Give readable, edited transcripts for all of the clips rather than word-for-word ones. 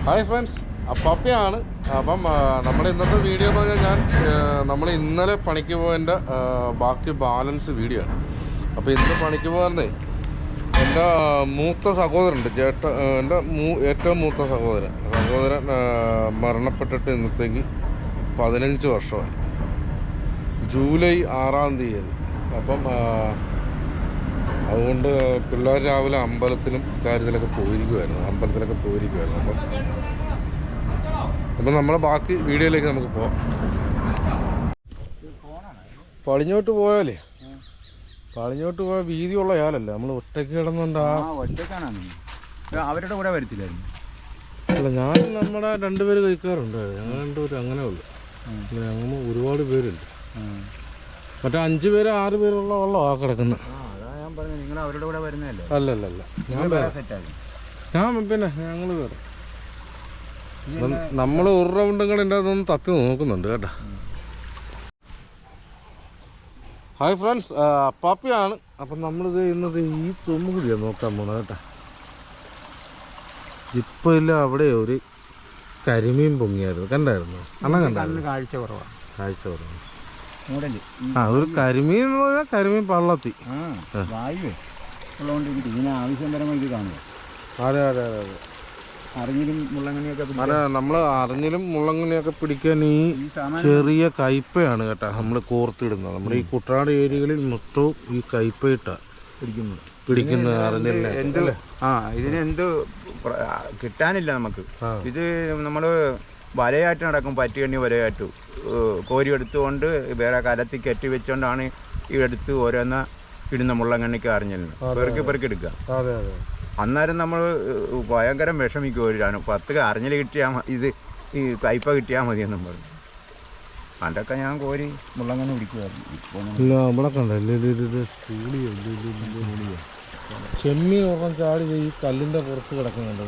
Hi friends, അപ്പാപ്പയാണ്. അപ്പം നമ്മുടെ ഇന്നത്തെ വീഡിയോ എന്ന് പറഞ്ഞാൽ നമ്മൾ ഇന്നലെ പണിക്ക് പോയതിൻ്റെ ബാക്കി ബാലൻസ് വീഡിയോ ആണ്. അപ്പോൾ ഇന്ന് പണിക്ക് പോകുന്നേ എൻ്റെ മൂത്ത സഹോദരനുണ്ട്, എൻ്റെ ഏറ്റവും മൂത്ത സഹോദരൻ മരണപ്പെട്ടിട്ട് ഇന്നത്തേക്ക് 15 വർഷമായി. ജൂലൈ 6-ാം തീയതി. അപ്പം അതുകൊണ്ട് പിള്ളേർ രാവിലെ അമ്പലത്തിലൊക്കെ പോയിരിക്കുമായിരുന്നു. അപ്പം നമ്മളെ ബാക്കി വീഡിയോയിലേക്ക് നമുക്ക് പോവാം. പടിഞ്ഞോട്ട് പോയാൽ വീതിയുള്ള ആളല്ല, നമ്മൾ ഒറ്റയ്ക്ക് കിടന്നുകൊണ്ട് അവരുടെ കൂടെ വരത്തില്ലായിരുന്നു. അല്ല, ഞാൻ നമ്മുടെ 2 പേര് കഴിക്കാറുണ്ട്. ഞങ്ങൾ 2 പേര് അങ്ങനെ ഉള്ളു. ഞങ്ങൾ ഒരുപാട് പേരുണ്ട്. മറ്റേ 5 പേര് 6 പേരുള്ള വെള്ളം കിടക്കുന്നത്. നിങ്ങൾ അവരുടെ കൂടെ വരുന്നതല്ലേ? അല്ലല്ല, ഞാൻ പിന്നെ ഞങ്ങൾ വേറെ. നമ്മൾ ഒരു റൗണ്ടും കൂടെ എൻ്റെ അതൊന്ന് തപ്പി നോക്കുന്നുണ്ട് കേട്ടോ. ഹായ് ഫ്രണ്ട്സ്, അപ്പാപ്പയാണ്. അപ്പം നമ്മളിത് ഇന്നത് ഈ തൊമ്മുകുടിയാണ് നോക്കാൻ പോണത് കേട്ടോ. ഇപ്പം ഇല്ല, അവിടെ ഒരു കരിമീൻ പൊങ്ങിയായിരുന്നു, കണ്ടായിരുന്നു? കാഴ്ച കുറവാണ്. ഒരു കരിമീൻ എന്ന് പറഞ്ഞാൽ കരിമീൻ പള്ളത്തി. ആവശ്യപരമായി ഇത് കാണുക. അതെ, അറിഞ്ഞിലും മുള്ളങ്ങണിയൊക്കെ നമ്മൾ അറിഞ്ഞിലും മുള്ളങ്ങണിയൊക്കെ പിടിക്കാൻ ഈ ചെറിയ കയ്പയാണ് കേട്ടോ നമ്മൾ കോർത്തിടുന്നത്. നമ്മുടെ ഈ കുട്ടനാട് ഏരിയകളിൽ മൊത്തവും ഈ കയ്പയിട്ടാണ് പിടിക്കുന്നത്. അറിഞ്ഞില്ല ഇതിന് എന്ത് കിട്ടാനില്ല നമുക്ക്. ഇത് നമ്മൾ വലയായിട്ട് നടക്കും, പറ്റുകണ്ണി വലയായിട്ട് കോരി എടുത്തുകൊണ്ട് വേറെ കലത്തിൽ കെട്ടി വെച്ചുകൊണ്ടാണ് ഇതെടുത്ത് ഓരോന്ന് ഇടുന്ന മുള്ളങ്ങണ്ണിക്ക് അറിഞ്ഞിരുന്നത് പെറുക്കി എടുക്കുക. അന്നേരം നമ്മൾ ഭയങ്കരം വിഷമിക്കും. 10 അറിഞ്ഞിൽ കിട്ടിയാൽ ഇത് ഈ കയ്പ കിട്ടിയാൽ മതിയെന്നും പറഞ്ഞു. അതൊക്കെ ഞാൻ കോരി മുള്ളങ്ങണ്ണി പിടിക്കുമായിരുന്നു. ചെമ്മീൻ ഒരെണ്ണം ചാടി ഈ കല്ലിൻ്റെ പുറത്ത് കിടക്കുന്നുണ്ട്.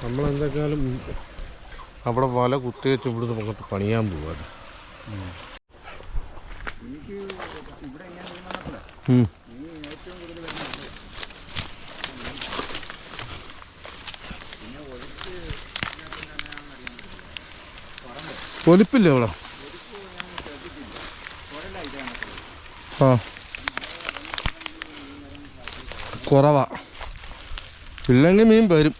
നമ്മളെന്തൊക്കെയാലും അവിടെ വല കുത്തിവെച്ച് ഇവിടുന്ന് അങ്ങോട്ട് പണിയാൻ പോവാണ്. ഒലിപ്പില്ലേ അവിടെ? കുറവാ. ഇല്ലെങ്കിൽ മീൻ വരും.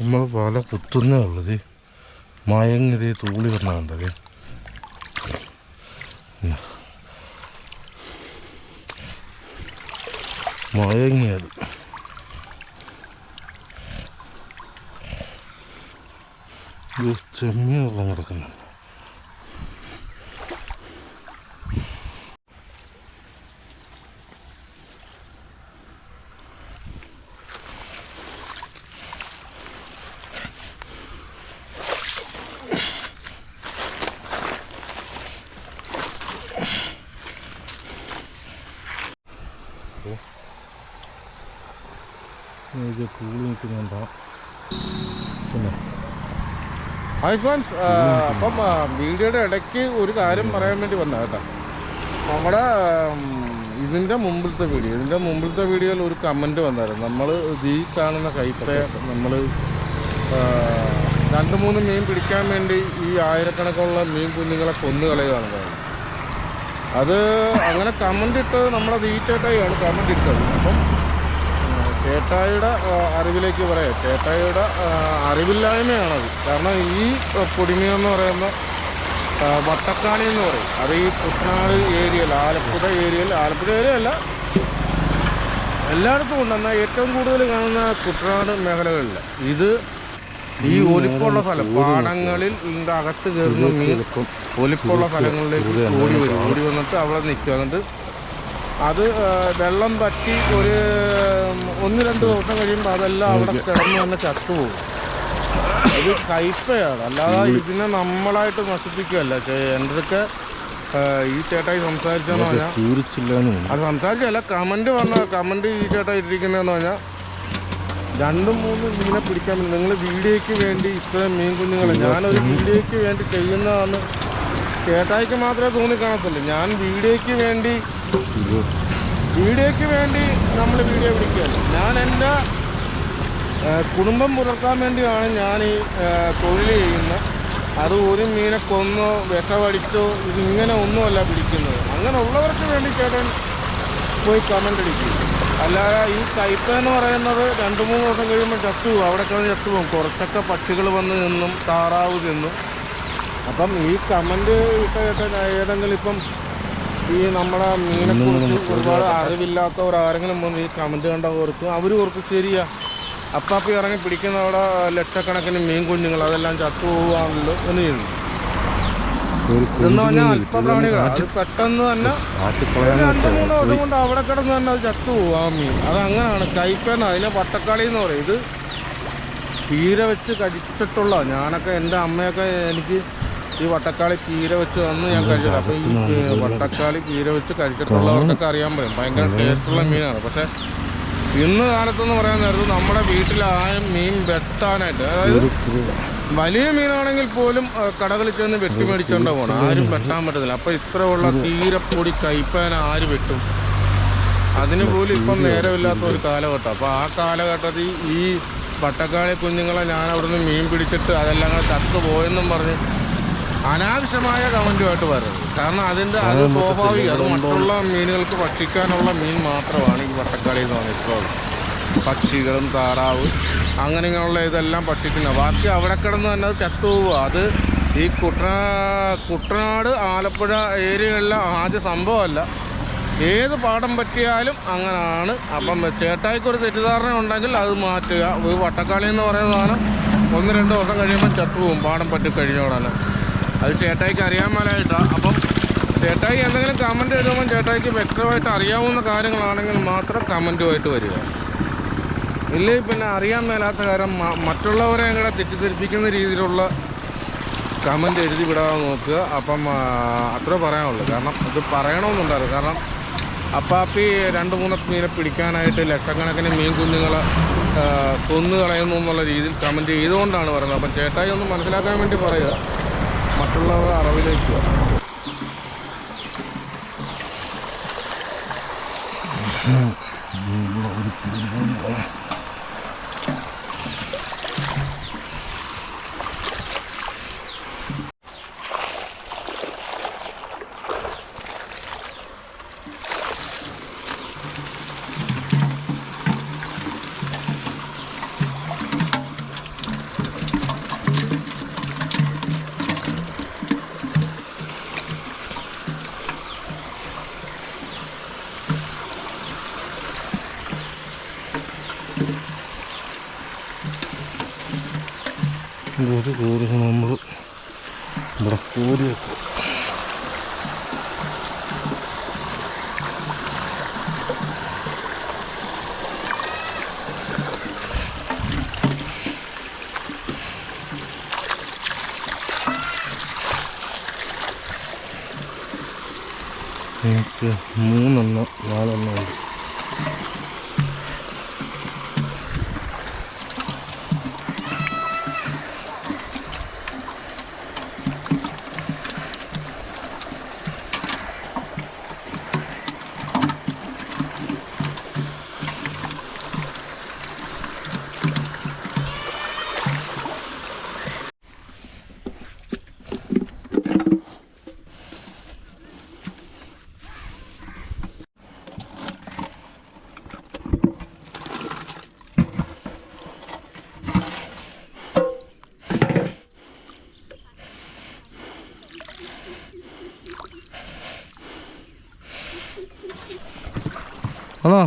നമ്മൾ പല കുത്തുന്നേ ഉള്ളത് മയങ്ങിതേ തൂളി വരണുണ്ടത്. മയങ്ങിയത് ചെമ്മീൻ വെള്ളം കിടക്കുന്നു. കൂളി നിൽക്കുന്നുണ്ടോ? പിന്നെ ഹായ് ഫ്രണ്ട്സ്, അപ്പം വീഡിയോയുടെ ഇടയ്ക്ക് ഒരു കാര്യം പറയാൻ വേണ്ടി വന്ന കേട്ടോ. നമ്മുടെ ഇതിൻ്റെ മുമ്പിലത്തെ വീഡിയോയിൽ ഒരു കമൻറ്റ് വന്നായിരുന്നു. നമ്മൾ ഈ കാണുന്ന കയ്പയെ നമ്മൾ 2-3 മീൻ പിടിക്കാൻ വേണ്ടി ഈ ആയിരക്കണക്കുള്ള മീൻ കുഞ്ഞുങ്ങളെ കൊന്നുകളയുകയാണ്. അത് അങ്ങനെ കമൻ്റ് ഇട്ടത് നമ്മളെ തീറ്റേട്ടായാണ് കമൻ്റ് ഇട്ടത്. അപ്പം ചേട്ടായിയുടെ അറിവിലേക്ക് പറയാം, ചേട്ടായിയുടെ അറിവില്ലായ്മയാണത്. കാരണം ഈ പൊടിമീനെന്ന് പറയുന്ന വട്ടക്കാണി എന്ന് പറയും. അത് ഈ കുട്ടനാട് ഏരിയയിൽ, ആലപ്പുഴ ഏരിയയല്ല, എല്ലായിടത്തും ഉണ്ട്. എന്നാൽ ഏറ്റവും കൂടുതൽ കാണുന്ന കുട്ടനാട് മേഖലകളിൽ ഇത് ഈ ഒലിപ്പുള്ള സ്ഥലം, പാടങ്ങളിൽ ഇതിൻ്റെ അകത്ത് കയറുന്ന മീൻ ഒലിപ്പുള്ള സ്ഥലങ്ങളിലേക്ക് ഓടി വന്നിട്ട് അവിടെ നിൽക്കുക. എന്നിട്ട് അത് വെള്ളം പറ്റി ഒരു 1-2 ദിവസം കഴിയുമ്പോൾ അതെല്ലാം അവിടെ കിടന്ന് തന്നെ ചത്തുപോകും. ഇത് കയ്പയാണ്, അല്ലാതെ ഇതിനെ നമ്മളായിട്ട് നശിപ്പിക്കുകയല്ല. എൻ്റെ അടുക്കെ ഈ ചേട്ടായി സംസാരിച്ചെന്ന് പറഞ്ഞാൽ അത് സംസാരിച്ചല്ല, കമൻറ്റ് ഈ ചേട്ടായി ഇട്ടിരിക്കുന്നതെന്ന് പറഞ്ഞാൽ 2-3 മീനെ പിടിക്കാൻ പറ്റും. നിങ്ങൾ വീഡിയോയ്ക്ക് വേണ്ടി ഇത്രയും മീൻ കുഞ്ഞുങ്ങളെ ഞാനൊരു വീഡിയോയ്ക്ക് വേണ്ടി ചെയ്യുന്നതാണ് ചേട്ടായിക്ക് മാത്രമേ തോന്നിക്കാണത്തുള്ളൂ. ഞാൻ വീഡിയോയ്ക്ക് വേണ്ടി നമ്മൾ വീഡിയോ പിടിക്കുകയല്ല. ഞാൻ എൻ്റെ കുടുംബം പുലർത്താൻ വേണ്ടിയാണ് ഞാൻ ഈ തൊഴിൽ ചെയ്യുന്നത്. അത് ഒരു മീനെ കൊന്നോ വിഷമടിച്ചോ ഇതിങ്ങനെ ഒന്നുമല്ല പിടിക്കുന്നത്. അങ്ങനെ ഉള്ളവർക്ക് വേണ്ടി ചേട്ടൻ പോയി കമൻ്റ് അടിക്കും. അല്ലാതെ ഈ കയ്പ എന്ന് പറയുന്നത് 2-3 ദിവസം കഴിയുമ്പോൾ ചത്തുപോകും. അവിടെ കിടന്ന് ചത്തുപോകും. കുറച്ചൊക്കെ പക്ഷികൾ വന്ന് നിന്നും താറാവ് തിന്നും. അപ്പം ഈ കമൻറ്റ് ഏതെങ്കിലും ഇപ്പം ഈ നമ്മുടെ മീനെക്കുറിച്ച് ഒരുപാട് അറിവില്ലാത്തവരാരെങ്കിലും വന്ന് ഈ കമൻറ്റ് കണ്ടവർക്ക് അവർ ഓർക്കും ശരിയാ, അപ്പാപ്പി ഇറങ്ങി പിടിക്കുന്ന അവിടെ ലക്ഷക്കണക്കിന് മീൻ കുഞ്ഞുങ്ങൾ അതെല്ലാം ചത്തുപോകുകയാണല്ലോ എന്ന് ചെയ്യുന്നു. ഇതെന്ന് പറഞ്ഞാൽ അല്പപ്രാണികളാണ്. അത് പെട്ടെന്ന് തന്നെ 2-3 ദിവസം കൊണ്ട് അവിടെ കിടന്ന് തന്നെ അത് ചത്തുപോകും ആ മീൻ. അതങ്ങനെയാണ് കയ്പെന്ന്. അതിനെ വട്ടക്കാളി എന്ന് പറയും. ഇത് പീര വെച്ച് കഴിച്ചിട്ടുള്ള ഞാനൊക്കെ എൻ്റെ അമ്മയൊക്കെ എനിക്ക് ഈ വട്ടക്കാളി പീര വെച്ച് തന്ന് ഞാൻ കഴിച്ചിട്ടുണ്ട്. അപ്പോൾ ഈ വട്ടക്കാളി പീര വെച്ച് കഴിച്ചിട്ടുള്ളവർക്കൊക്കെ അറിയാൻ പറ്റും. ഭയങ്കര ടേസ്റ്റുള്ള മീനാണ്. പക്ഷേ ഇന്ന് കാലത്തെന്ന് പറയാൻ നേരത്ത് നമ്മുടെ വീട്ടിലായും മീൻ വെട്ടാനായിട്ട്, അതായത് വലിയ മീനാണെങ്കിൽ പോലും കടകളിൽ ചെന്ന് വെട്ടി മേടിച്ചുകൊണ്ട് പോകണം. ആരും വെട്ടാൻ പറ്റത്തില്ല. അപ്പോൾ ഇത്രയുള്ള തീരപ്പൊടി കയ്പേന ആര് വെട്ടും? അതിന് പോലും ഇപ്പം നേരമില്ലാത്ത ഒരു കാലഘട്ടം. അപ്പോൾ ആ കാലഘട്ടത്തിൽ ഈ വട്ടക്കാളി കുഞ്ഞുങ്ങളെ ഞാൻ അവിടുന്ന് മീൻ പിടിച്ചിട്ട് അതെല്ലാം കൂടെ ചത്തു പോയെന്നും പറഞ്ഞ് അനാവശ്യമായ കമൻറ്റുമായിട്ട് വരരുത്. കാരണം അത് സ്വാഭാവികം. അത് മറ്റുള്ള മീനുകൾക്ക് ഭക്ഷിക്കാനുള്ള മീൻ മാത്രമാണ് ഈ വട്ടക്കാളി എന്ന് പറഞ്ഞിട്ടുള്ളത്. പക്ഷികളും താറാവ് അങ്ങനെയുള്ള ഇതെല്ലാം ഭക്ഷിക്കുന്നത്. ബാക്കി അവിടെ കിടന്ന് തന്നെ അത് ചത്തുപോവുക. അത് ഈ കുട്ടനാട് ആലപ്പുഴ ഏരിയകളിലെ ആദ്യ സംഭവമല്ല. ഏത് പാടം പറ്റിയാലും അങ്ങനെയാണ്. അപ്പം ചേട്ടായിക്കൊരു തെറ്റിദ്ധാരണ ഉണ്ടെങ്കിൽ അത് മാറ്റുക. ഈ വട്ടക്കാളി എന്ന് പറയുന്ന സാധനം 1-2 ദിവസം കഴിയുമ്പോൾ ചത്തുപോകും പാടം പറ്റി കഴിഞ്ഞോടാണ്. അത് ചേട്ടായിക്ക് അറിയാൻ മേലായിട്ടാണ്. അപ്പം ചേട്ടായി എന്തെങ്കിലും കമൻറ്റ് എഴുതുമ്പോൾ ചേട്ടായിക്ക് വ്യക്തമായിട്ട് അറിയാവുന്ന കാര്യങ്ങളാണെങ്കിൽ മാത്രം കമൻറ്റുമായിട്ട് വരിക. ഇല്ലെങ്കിൽ പിന്നെ അറിയാൻ മേലാത്ത കാര്യം മറ്റുള്ളവരെ കൂടെ തെറ്റിദ്ധരിപ്പിക്കുന്ന രീതിയിലുള്ള കമൻറ്റ് എഴുതി വിടാൻ നോക്കുക. അപ്പം അത്ര പറയാനുള്ളൂ. കാരണം ഇത് പറയണമെന്നുണ്ടായിരുന്നു. കാരണം അപ്പാപ്പി 2-3 മീനെ പിടിക്കാനായിട്ട് ലക്ഷക്കണക്കിന് മീൻ കുഞ്ഞുങ്ങളെ കൊന്നു കളയുന്നു എന്നുള്ള രീതിയിൽ കമൻറ്റ് ചെയ്തുകൊണ്ടാണ് പറയുന്നത്. അപ്പം ചേട്ടായി ഒന്ന് മനസ്സിലാക്കാൻ വേണ്ടി പറയുക, മറ്റുള്ളവർ അറിവിലേക്ക് വരാം. ഒരു കോരി നമ്മൾ ഇവിടെ കോരി വെക്കും. എനിക്ക് 3-4 ഉണ്ട്. ഹലോ,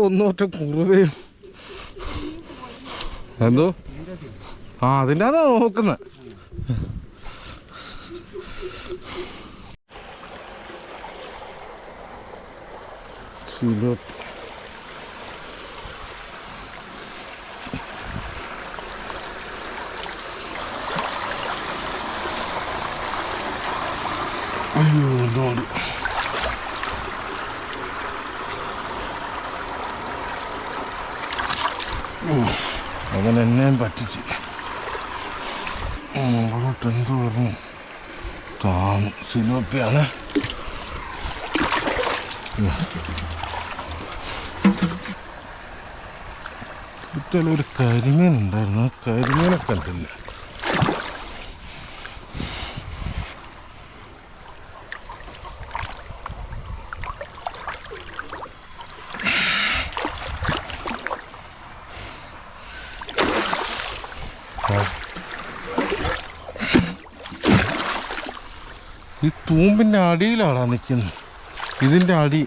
ഒന്നോട്ട കുറുവയും എന്തോ അതിൻ്റെ അതാ നോക്കുന്നത്. സിലോപ്പി. അയ്യോ എന്തുകൊണ്ട് അവൻ എന്നെയും പറ്റിച്ച്. മുകളോട്ട് എന്ത് പറഞ്ഞു താന്നു. സിലോപ്പിയാണ്. ഒരു കരിമീൻ ഉണ്ടായിരുന്നു. ആ കരിമീനെ കണ്ടില്ല. ഈ തൂമ്പിൻ്റെ അടിയിലാണ് നിൽക്കുന്നത്. ഇതിൻ്റെ അടി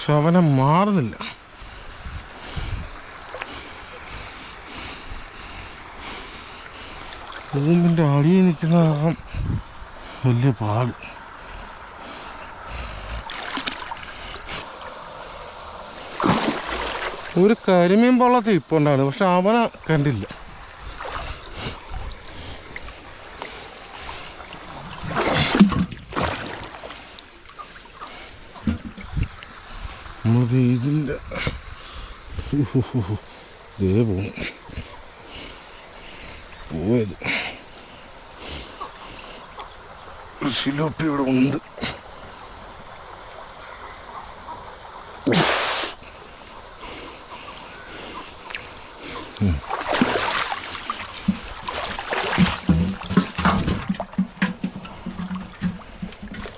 ശവനം മാറുന്നില്ല. തൂമ്പിൻ്റെ അടിയിൽ നിൽക്കുന്ന കാരണം വലിയ പാട്. ഒരു കരിമീൻ വള്ളത്തിൽ ഇപ്പോൾ ഉണ്ടായിരുന്നു, പക്ഷെ അവനെ കണ്ടില്ല. നമ്മളിത് ഇതിൻ്റെ ദേ പോയത്. സിലോപ്പി ഇവിടെ ഉണ്ട്.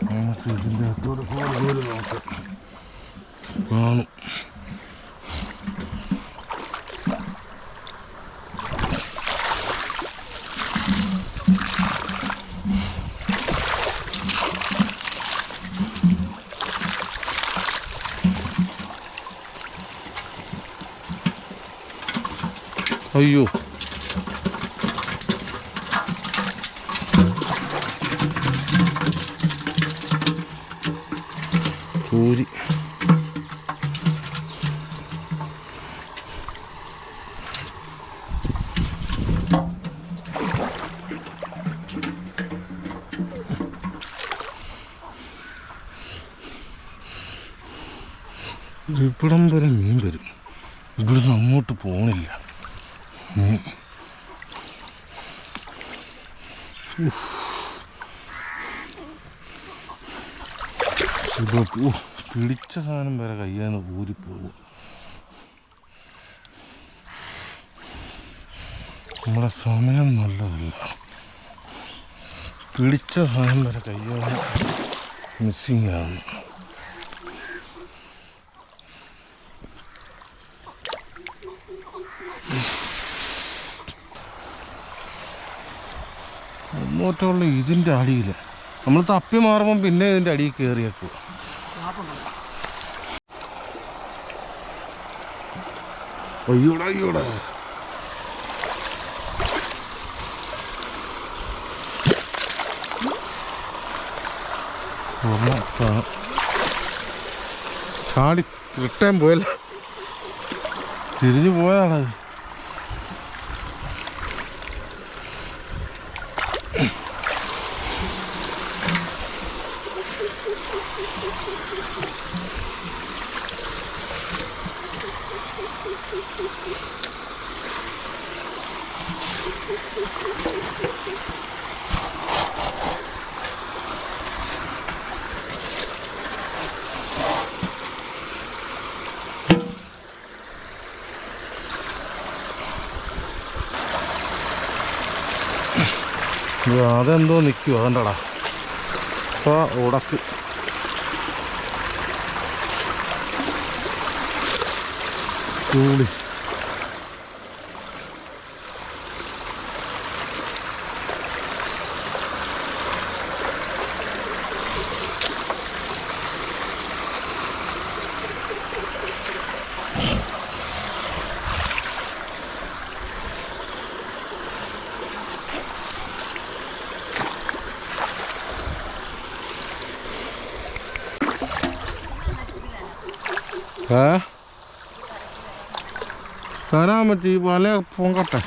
നമുക്ക് ഇതിൻ്റെ അകത്തോടെ പോകാൻ നോക്കാം. കാണും. അയ്യോ പൂരി. ഇവിടം വരെ മീൻ വരും. ഇവിടുന്ന് അങ്ങോട്ട് പോണില്ല. പിടിച്ച സാധനം വരെ കയ്യാന്ന് ഊരിപ്പോകും. നമ്മുടെ സമയം നല്ലതല്ല. പിടിച്ച സാധനം വരെ കയ്യാന്ന് മിസ്സിങ് ആകുന്നു. അങ്ങോട്ടുള്ള ഇതിൻ്റെ അടിയിൽ നമ്മൾ തപ്പി മാറുമ്പം പിന്നെ ഇതിൻ്റെ അടിയിൽ കയറിയേക്കുക. അയ്യോടാ അയ്യോടാ. ചാടി റിട്ടേൺ പോയല്ല, തിരിഞ്ഞു പോയതാണത്. അതെന്തോ നിൽക്കുമോ അതുകൊണ്ടാടാ. അപ്പോൾ ഉടക്ക് കൂടി. തരാൻ പറ്റി വല പൊങ്കട്ടെ.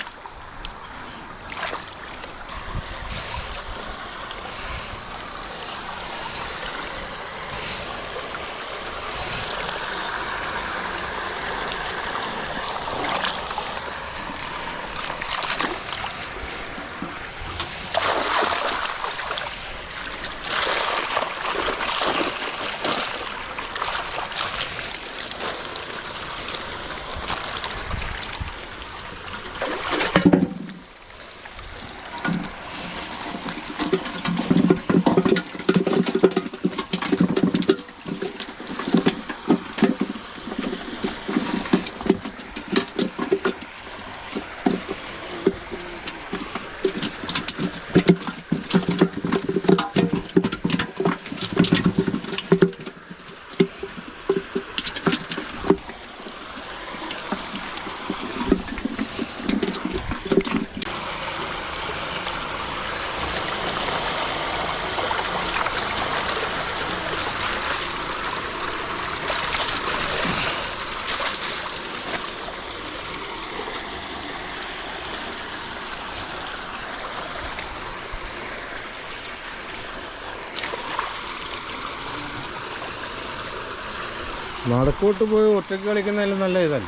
നടക്കോട്ട് പോയി ഒറ്റയ്ക്ക് കളിക്കുന്നതിലും നല്ല ഇതല്ല.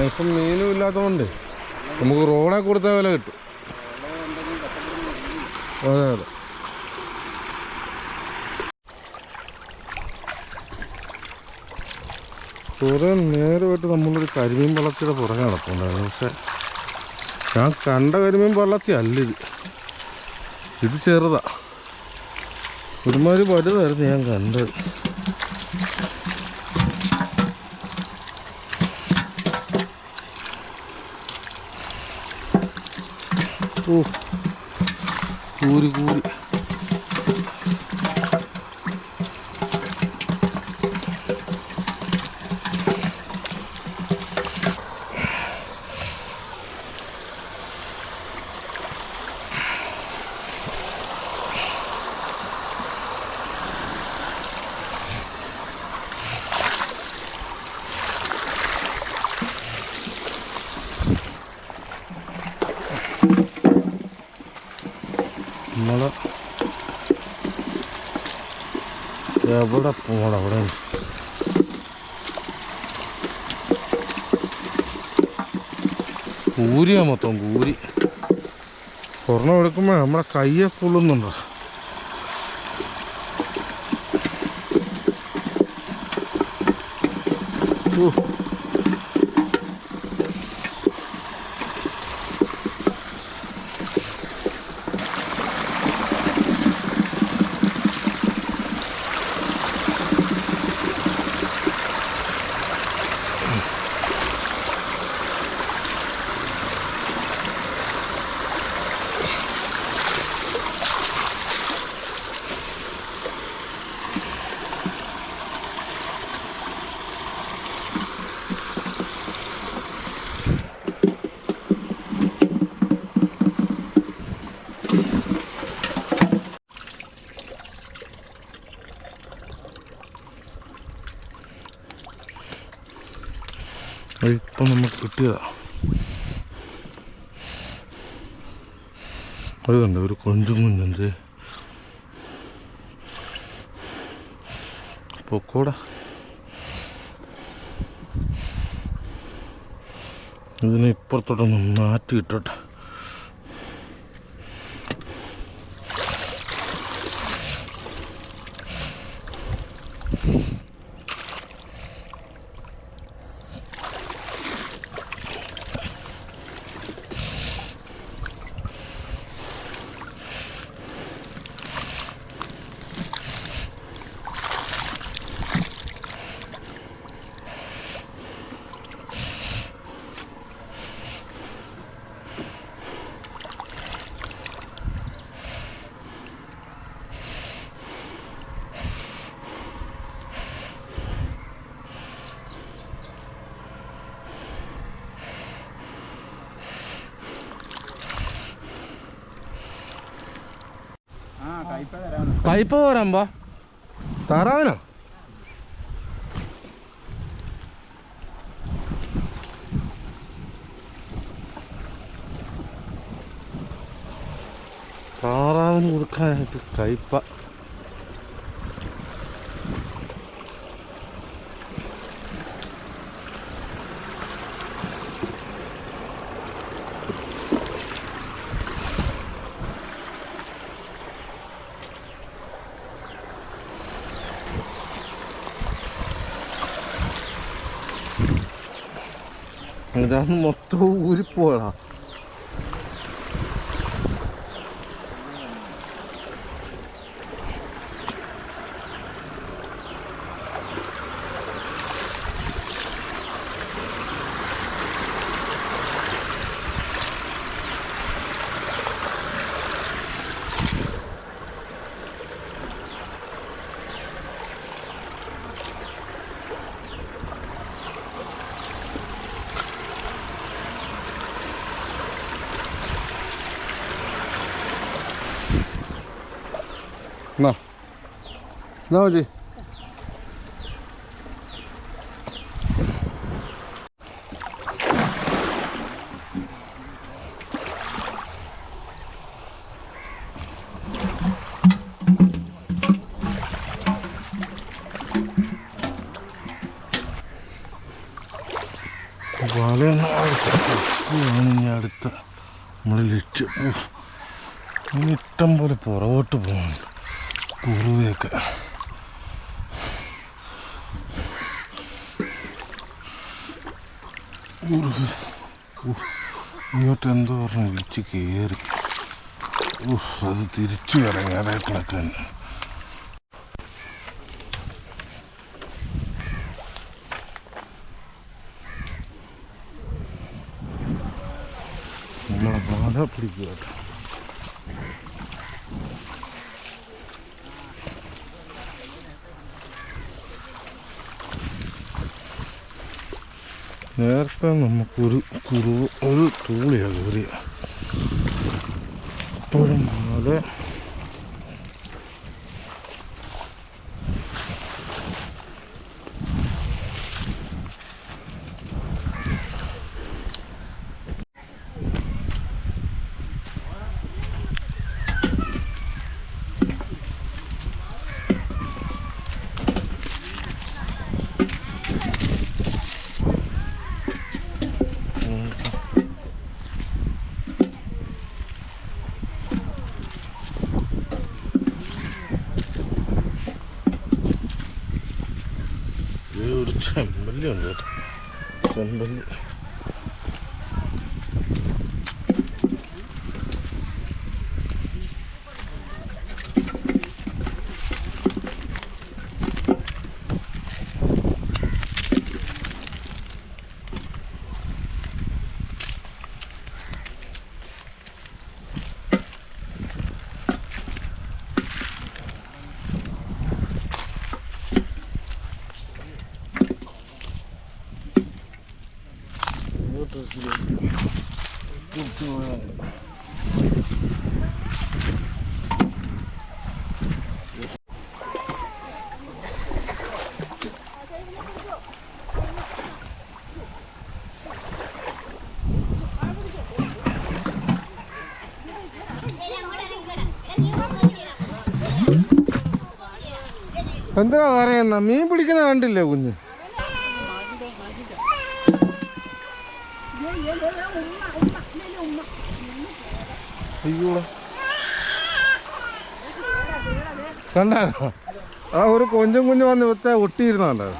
ഇപ്പം മീനും ഇല്ലാത്തതുകൊണ്ട് നമുക്ക് റോഡെ കൊടുത്ത വില കിട്ടും. അതെ അതെ. കുറേ നേരമായിട്ട് നമ്മളൊരു കരിമീൻ വള്ളത്തിയുടെ പുറകെ നടക്കുന്നുണ്ടായിരുന്നു. പക്ഷെ ഞാൻ കണ്ട കരിമീൻ വള്ളത്തി അല്ല ഇത് ചെറുതാ. ഒരുമാതിരി വലുതായിരുന്നു ഞാൻ കണ്ടത്. ഓ കൂരി കൂരി. നമ്മൾ എവിടെ പോകണം? അവിടെ കൂരിയാ മൊത്തം കൂരി. സ്വർണ്ണം എടുക്കുമ്പോൾ നമ്മുടെ കയ്യെ കൊള്ളുന്നുണ്ടോ? ഇപ്പം നമുക്ക് കിട്ടിയതാ. അത് കണ്ട ഒരു കൊഞ്ചും കുഞ്ഞുണ്ട്. പൊക്കോടാ. ഇതിനെ ഇപ്പുറത്തോട്ടൊന്ന് മാറ്റി ഇട്ടോട്ടെ. കയ്പ പോരാമ്പോ താറാവിനോ? താറാവിന് കൊടുക്കാനായിട്ട് കയ്പ. ഇതാണ് മൊത്തവും ഊരിപ്പോടാ. എന്നാ മതി. ഇനി അടുത്ത നമ്മളെ ലക്ഷ്യം. ഇനി ഇഷ്ടം പോലെ പുറകോട്ട് പോകണം. കുറുവയൊക്കെ ഇങ്ങോട്ട് എന്തോ പറഞ്ഞ വിളിച്ച് കയറി. അത് തിരിച്ചു ഇറങ്ങി അതേ കണക്ക് തന്നെ. നമ്മളെ പാല പിടിക്കുക. നേരത്തെ നമുക്കൊരു ഒരു തൂളിയാണ് കയറിയ. ഇപ്പോഴും പോലെ ഒരു ചെമ്പല്ലി ഉണ്ട് കേട്ടോ. ചെമ്പല്ലി എന്താ പറയുന്ന മീൻ പിടിക്കുന്ന കണ്ടില്ലേ കുഞ്ഞ്? അയ്യോ കണ്ടായിരുന്നോ? ആ ഒരു കൊഞ്ചും കുഞ്ഞു വന്ന് ഇവത്തെ ഒട്ടിയിരുന്നോ?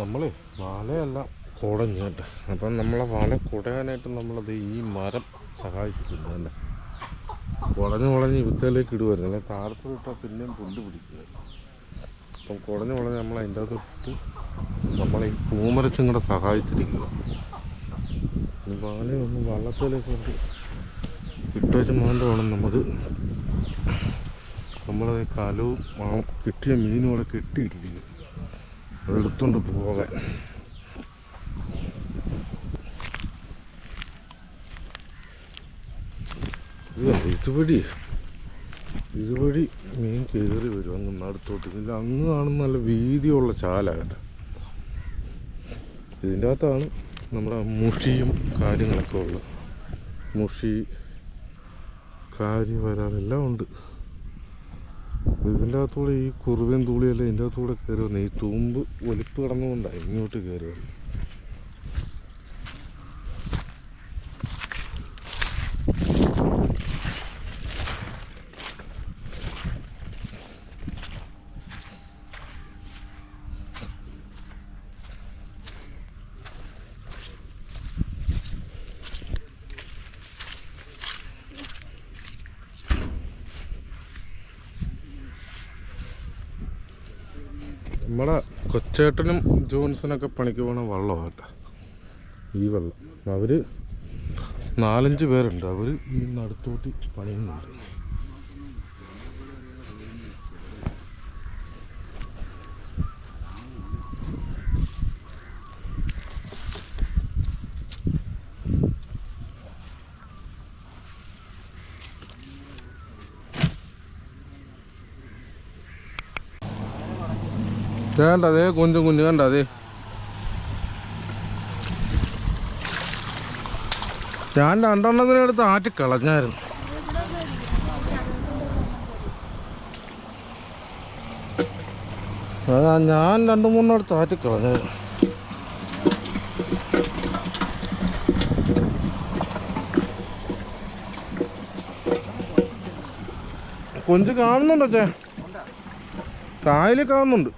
നമ്മളെ വലയെല്ലാം കുടഞ്ഞു കേട്ടോ. അപ്പം നമ്മളെ വല കുടയാനായിട്ട് നമ്മളത് ഈ മരം സഹായിച്ചിട്ടുണ്ട് തന്നെ. കുടഞ്ഞ് വിത്തയിലേക്ക് ഇടുമായിരുന്നു. അല്ലെങ്കിൽ താഴത്തോട്ട് ഇട്ടാൽ പിന്നെയും പുല്ല് പിടിക്കുക. അപ്പം കുടഞ്ഞ് നമ്മൾ അതിൻ്റെ അകത്ത് ഇട്ട് നമ്മളെ ഈ പൂമരച്ചും കൂടെ സഹായിച്ചിരിക്കുക. വലയൊന്ന് വള്ളത്തിലേക്ക് കൊണ്ട് ഇട്ട് വെച്ച് മാണ്ട് വേണം നമുക്ക് നമ്മളത് കലവും കിട്ടിയ മീനും അവിടെ കെട്ടിയിട്ടിരിക്കും, അതെടുത്തോണ്ട് പോകാൻ. ഇതുവഴി മീൻ കയറി വരും അങ്ങ് നടുത്തോട്ട്. ഇതിൻ്റെ അങ്ങ് കാണുന്ന നല്ല വീതിയുള്ള ചാല കേട്ടോ. ഇതിൻ്റെ അകത്താണ് നമ്മുടെ മുഷിയും കാര്യങ്ങളൊക്കെ ഉള്ളത്. മുഷി, കാരി, വരാലെല്ലാം ഉണ്ട്. ഇതിൻ്റെ അകത്തൂടെ ഈ കുറുവയും തൂളിയെല്ലാം ഇതിൻ്റെ അകത്തൂടെ കയറി വന്നു. ഈ തൂമ്പ് ഒലിപ്പ് കിടന്നുകൊണ്ടാണ് ഇങ്ങോട്ട് കയറി വന്നു. നമ്മുടെ കൊച്ചേട്ടനും ജോൺസനൊക്കെ പണിക്ക് പോകണ വള്ളമാണ് കേട്ടോ ഈ വെള്ളം. അവർ 4-5 പേരുണ്ട്, അവർ ഈ നടുത്തോട്ടി പണിയുന്നുണ്ട്. വേണ്ട അതേ കുഞ്ഞു കണ്ട അതേ. ഞാൻ 2 എണ്ണത്തിനടുത്ത് ആറ്റി കളഞ്ഞായിരുന്നു. ഞാൻ 2-3 അടുത്ത് ആറ്റി കളഞ്ഞായിരുന്നു. കൊഞ്ച് കാണുന്നുണ്ടോ ചേ? കായല് കാണുന്നുണ്ട്.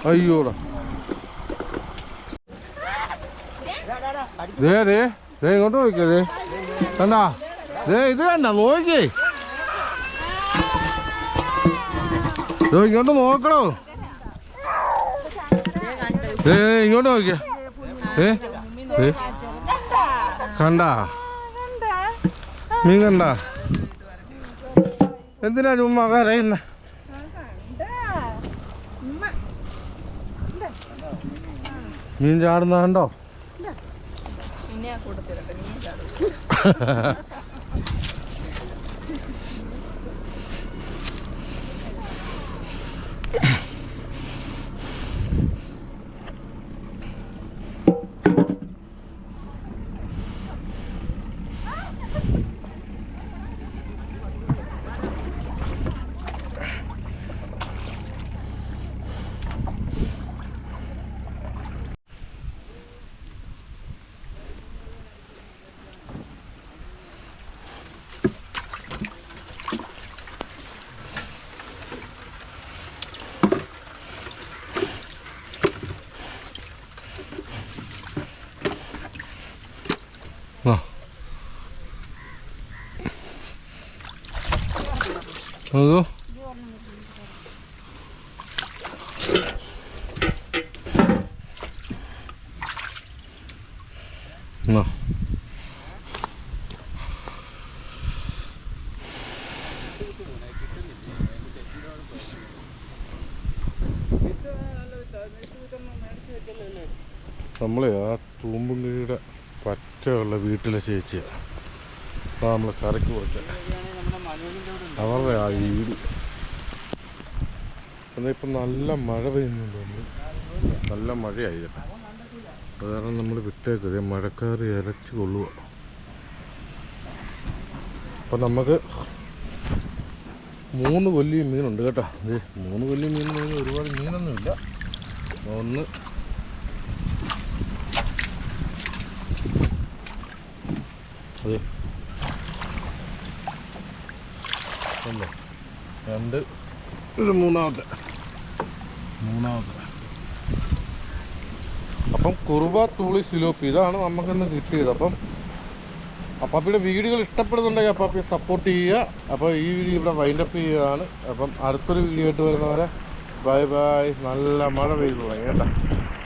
അയ്യോടാ, ഇങ്ങോട്ട് നോക്കിയതേ കണ്ടാ, ഇത് കണ്ട നോക്കിയേ, ഇങ്ങോട്ട് നോക്കണോ, ഇങ്ങോട്ട് നോക്കിയ കണ്ടാ മീൻ കണ്ടാ. എന്തിനാ ചുമ്മാ കരയുന്ന? മീൻ ചാടുന്ന കണ്ടോ? അതോ നമ്മളെ ആ തൂമ്പുങ്കിഴിയുടെ പറ്റയുള്ള വീട്ടിലെ ചേച്ചിയാണ്. അതാ നമ്മൾ കറിക്ക് കൊടുത്തത്. അവരുടെ ആ വീട് എന്നാൽ ഇപ്പം നല്ല മഴ പെയ്യുന്നുണ്ട്. നല്ല മഴയായി കേട്ടോ. അത് കാരണം നമ്മൾ വിട്ടേക്കത് മഴക്കാറ് ഇരച്ച് കൊള്ളുക. അപ്പം നമുക്ക് 3 വലിയ മീനുണ്ട് കേട്ടോ. 3 വലിയ മീനെന്ന് പറഞ്ഞാൽ ഒരുപാട് മീനൊന്നുമില്ല. ഒന്ന് അത് ഒന്ന് 2 ഇത് മൂന്നാമത്തെ. അപ്പം കുറുവ, തൂളി, സിലോപ്പി ഇതാണ് നമുക്കിന്ന് കിട്ടിയത്. അപ്പം അപ്പാപ്പിയുടെ വീഡിയോകൾ ഇഷ്ടപ്പെടുന്നുണ്ടെങ്കിൽ അപ്പാപ്പിയെ സപ്പോർട്ട് ചെയ്യുക. അപ്പോൾ ഈ വീഡിയോ ഇവിടെ വൈൻഡപ്പ് ചെയ്യുകയാണ്. അപ്പം അടുത്തൊരു വീഡിയോ ആയിട്ട് വരുന്നവരെ ബൈ ബൈ. നല്ല മഴ പെയ്തു തുടങ്ങി കേട്ടോ.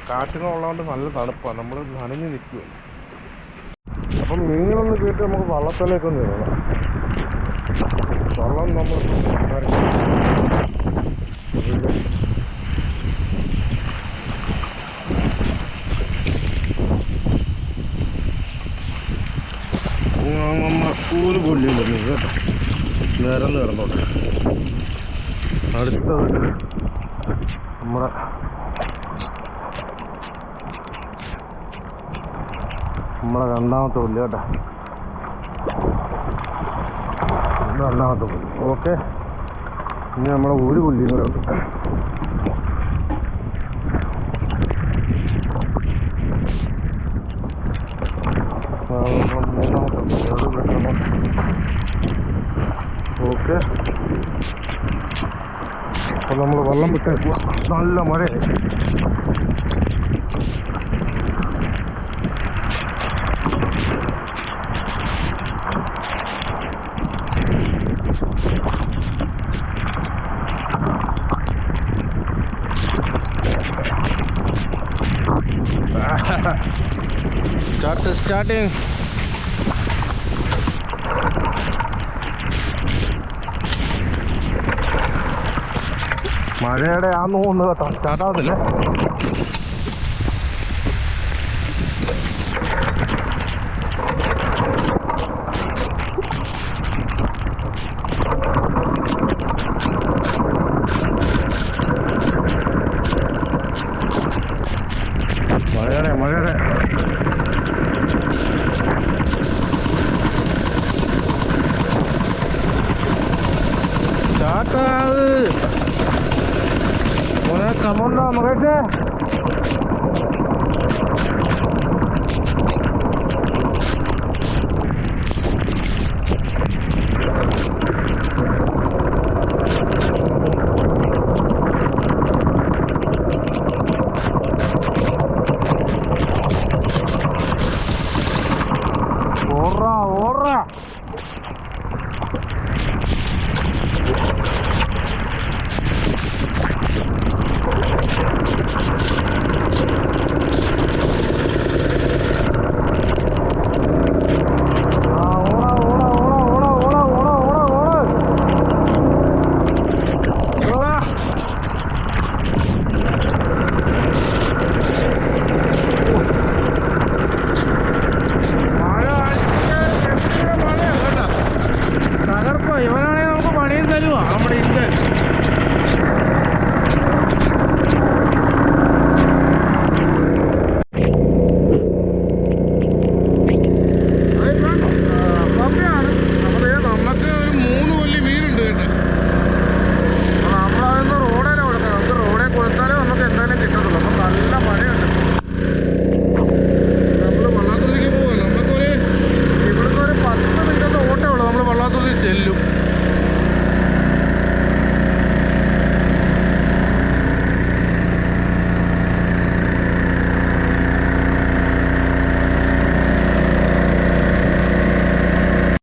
കാറ്റുകളുള്ളതുകൊണ്ട് നല്ല തണുപ്പാണ്. നമ്മൾ നനഞ്ഞ് നിൽക്കുകയാണ്. അപ്പം മീനൊന്ന് കേട്ട് നമുക്ക് വള്ളത്തിലേക്കൊന്ന് ഇറങ്ങാം. വള്ളം നമ്മൾ ഒരു കൊല്ലില്ല മീൻ കേട്ടോ. നിരന്ന് കിടന്നോട്ടെ. അടുത്തത് നമ്മളെ രണ്ടാമത്തെ കൊല്ലി കേട്ടോ. രണ്ടാമത്തെ കൊല്ലി. ഓക്കെ, ഇനി നമ്മളെ ഒരു കൊല്ലിയും കൂടെ ഉണ്ട്. ഓക്കെ, അപ്പോൾ നമ്മൾ വെള്ളം വിട്ടേക്കുക. നല്ല മഴയായി. സ്റ്റാർട്ടിങ്. മഴയുടെ ആന്ന് തോന്നുന്നു കേട്ടോ. സ്റ്റാർട്ടാകുന്നില്ല. മഴയുടെ സ്റ്റാർട്ടാ. Come on now, Margaret.